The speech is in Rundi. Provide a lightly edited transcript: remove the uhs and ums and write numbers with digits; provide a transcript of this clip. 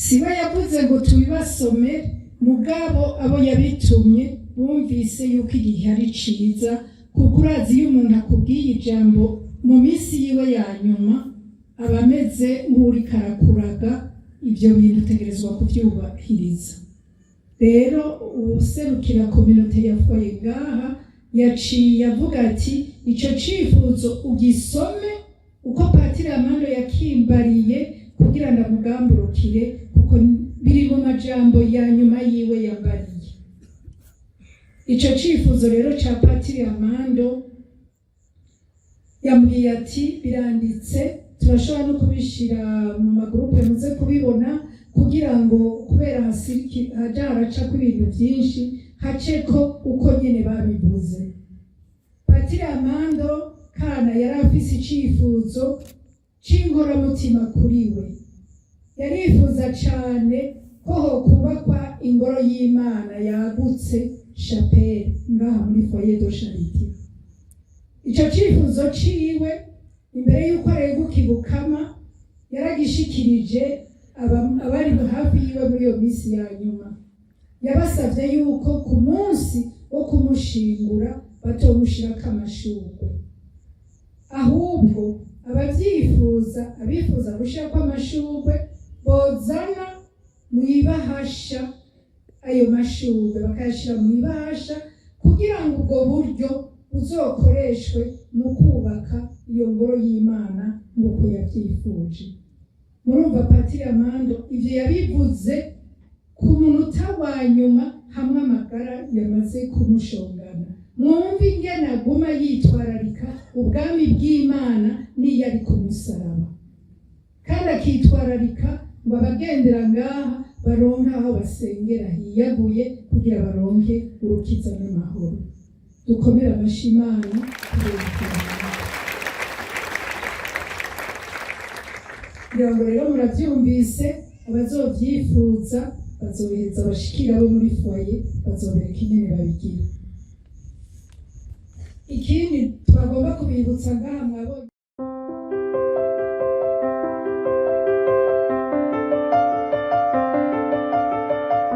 siwe yavuze ngo tubibasome, mugabo abo yabitumye bumvise yuko igihe ari ciza, kuko urazi iyo umuntu akubwiye ijambo mu minsi yiwe ya nyuma aba ameze nk'uriko arakuraga, ibyo bintu utegerezwa kuvyubahiriza. Rero userukira kominote yavuye ngaha yaciye avuga ati ico cifuzo ugisome uko Patiri Amando yakimbariye kugira ndamugamburukire, kuko biri mu majambo ya nyuma yiwe yambariye. Ico cifuzo rero ca Patiri Amando yambwiye ati biranditse, turashobora no kubishira mu magrupe muze kubibona, kugira ngo kubera haja haracako ibintu vyinshi haceko uko nyene babivuze. Patiri Amando kana yari afise icifuzo c'inkoramutima kuri we. Yarifuza cane ko hokubakwa ingoro y'Imana yagutse, chapelle, ngaha muri foyer de charité. Ico cifuzo ciwe imbere yuko areguka ibukama yaragishikirije abari hafi yiwe muri iyo minsi ya nyuma. Yabasavye yuko ku munsi wo kumushingura batomushirako amashurwe, ahubwo abifuza gushirako amashurwe bozana mw'ibahasha ayo mashurwe, bakayashira mw'ibahasha kugira ngo ubwo buryo buzokoreshwe mu kubaka iyo ngoro y'Imana nk'uko yavyifuje. Murumva Patiri Amando ivyo yabivuze ku munota wa nyuma, hamwe amagara yamaze kumushongana. Mwumva ingene aguma yitwararika ubwami bw'Imana n'iyo ari ku musaraba, kandi akitwararika ngo abagendera ngaha baronke aho basengera hiyaguye kugira baronke urukiza n'amahoro. Dukomere amashi Imana kugira ngo rero muravyumvise, abazovyifuza bazoheza bashikira abo muri foyer, bazobereka ingene babigira. Ikindi twagomba kubibutsa ngaha mwabonye